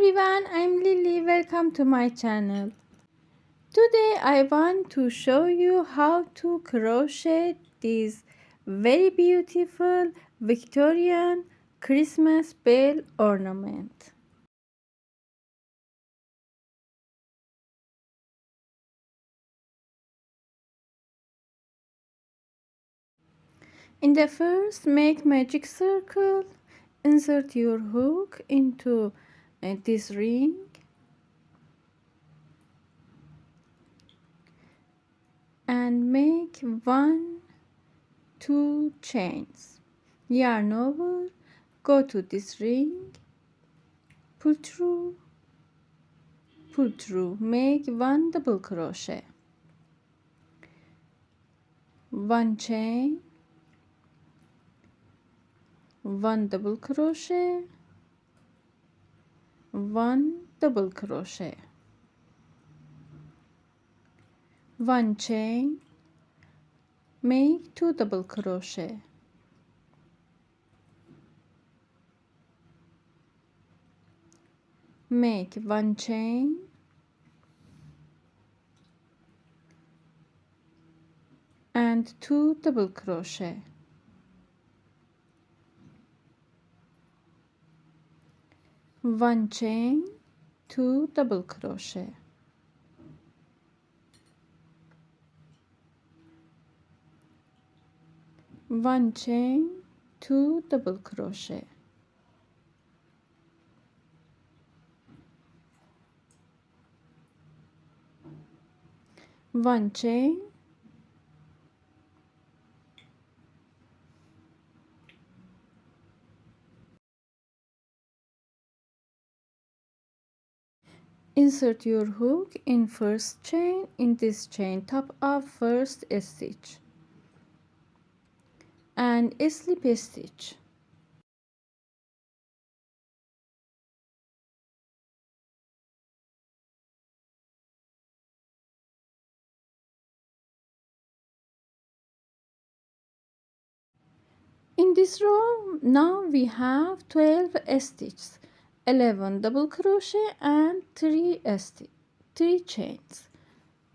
everyone, I'm Lily. Welcome to my channel. Today I want to show you how to crochet this very beautiful Victorian Christmas bell ornament. In the first, make magic circle, insert your hook into this ring and make 2 chains. Yarn over, go to this ring, pull through, make 1 double crochet, 1 chain, 1 double crochet, 1 double crochet, 1 chain, make 2 double crochet, make 1 chain, and 2 double crochet, 1 chain, 2 double crochet, 1 chain, 2 double crochet, 1 chain, insert your hook in first chain in this chain top of first stitch and slip a stitch. In this row now we have 12 stitches, 11 double crochet and 3 chains,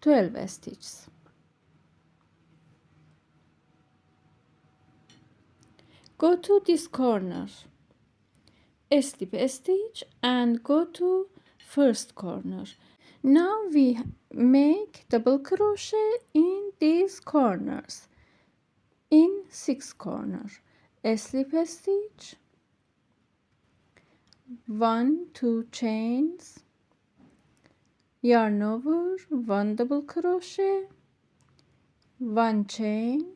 12 stitches. Go to this corner, slip a stitch and go to first corner. Now we make double crochet in these corners, in 6 corners, slip a stitch, 1 2 chains, yarn over, 1 double crochet, 1 chain,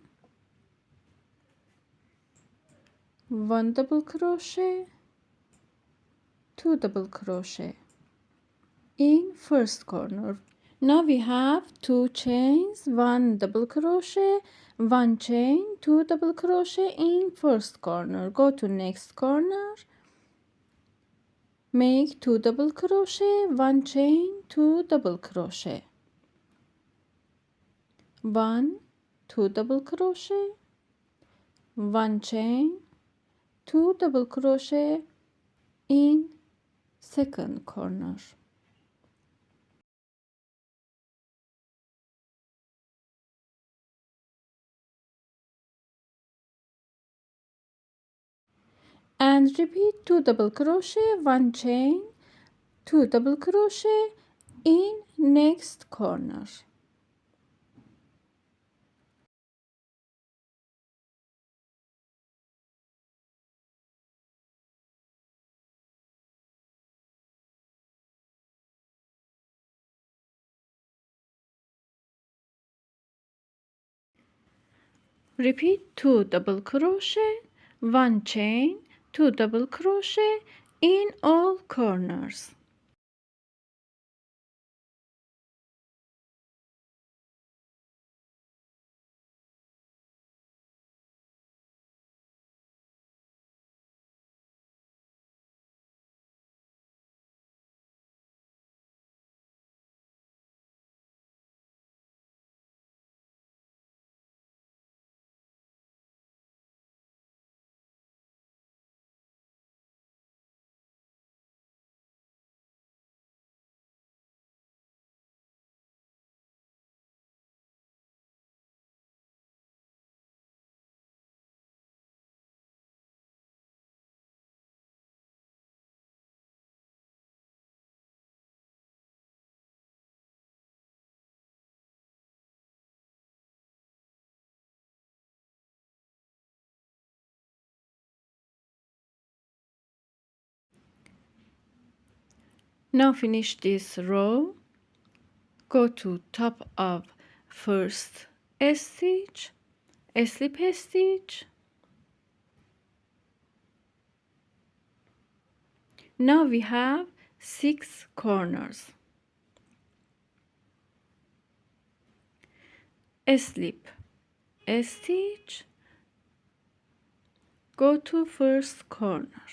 1 double crochet, 2 double crochet in first corner. Now we have 2 chains, 1 double crochet, 1 chain, 2 double crochet in first corner. Go to next corner, make 2 double crochet, 1 chain, 2 double crochet, 1 2 double crochet, 1 chain, 2 double crochet in second corner. And repeat 2 double crochet, 1 chain, 2 double crochet in next corner. Repeat 2 double crochet, 1 chain, 2 double crochet in all corners. Now finish this row. Go to top of first stitch, slip stitch. Now we have 6 corners. Slip stitch, go to first corner,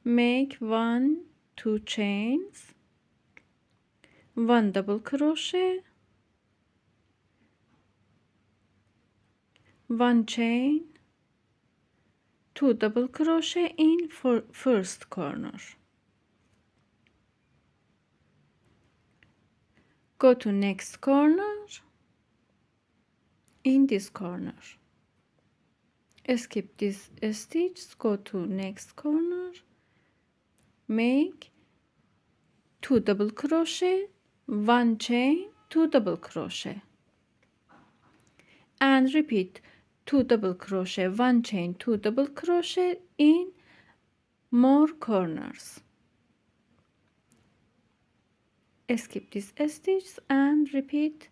make 1 2 chains, 1 double crochet, 1 chain, 2 double crochet in for first corner. Go to next corner, in this corner. Skip this stitch, go to next corner, make 2 double crochet, 1 chain, 2 double crochet, and repeat 2 double crochet, 1 chain, 2 double crochet in more corners. Skip this stitch and repeat.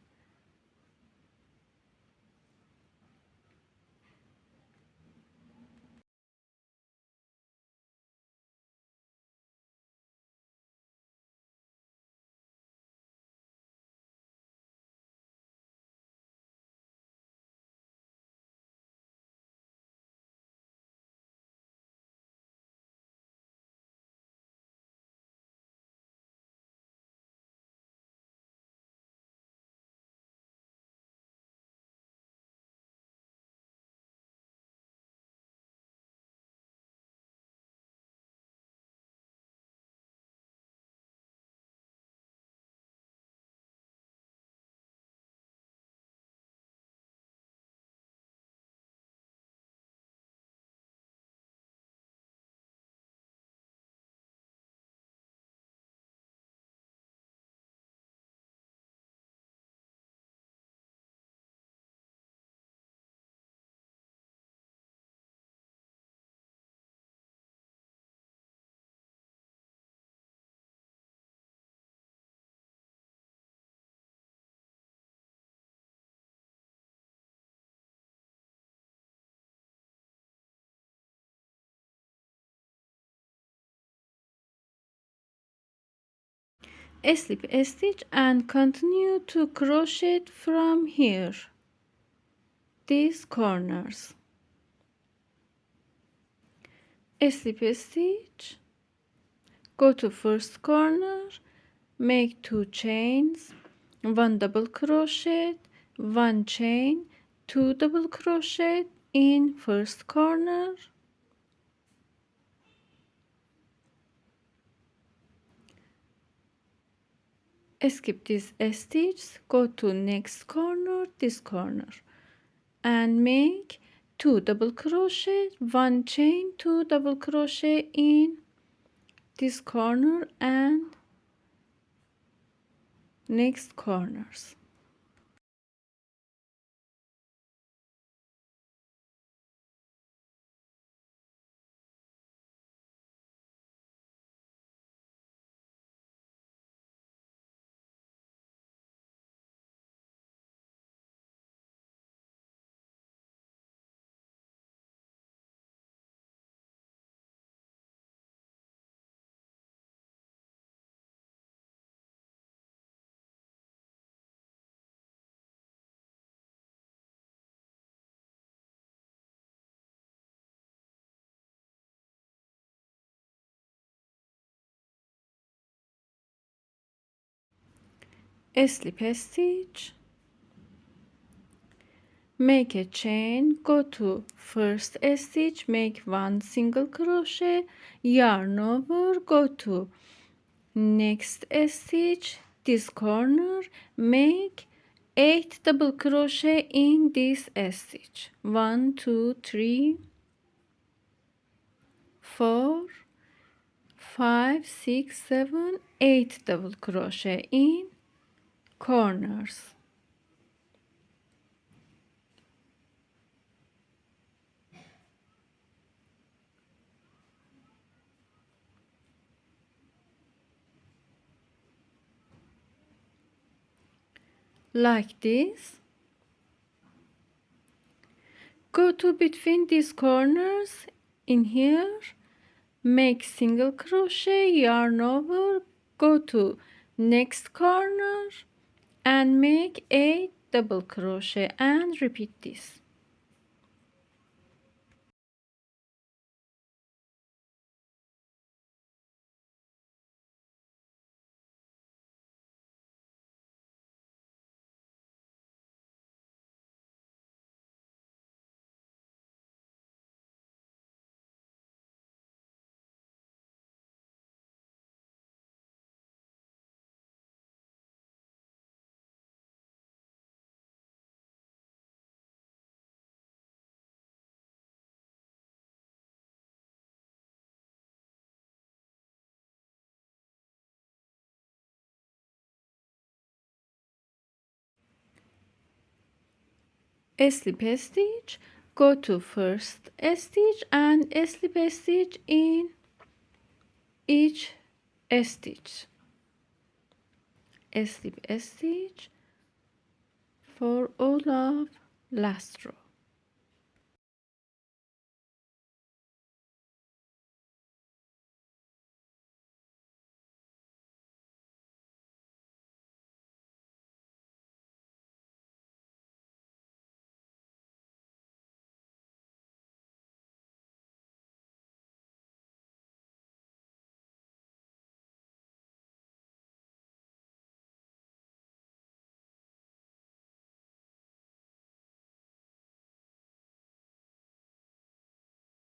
Slip stitch and continue to crochet from here, these corners. Slip stitch, go to first corner, make 2 chains, 1 double crochet, 1 chain, 2 double crochet in first corner. Skip this stitch, go to next corner, this corner, and make 2 double crochet, 1 chain, 2 double crochet in this corner and next corners. Slip stitch, make a chain, go to first stitch, make 1 single crochet, yarn over, go to next stitch, this corner, make 8 double crochet in this stitch. 1 2 3 4 5 6 7 8 double crochet in corners. like this. Go to between these corners in here, make single crochet, yarn over, go to next corner and make a double crochet and repeat this. A slip stitch, go to first stitch and a slip stitch in each stitch. A slip stitch for all of last row.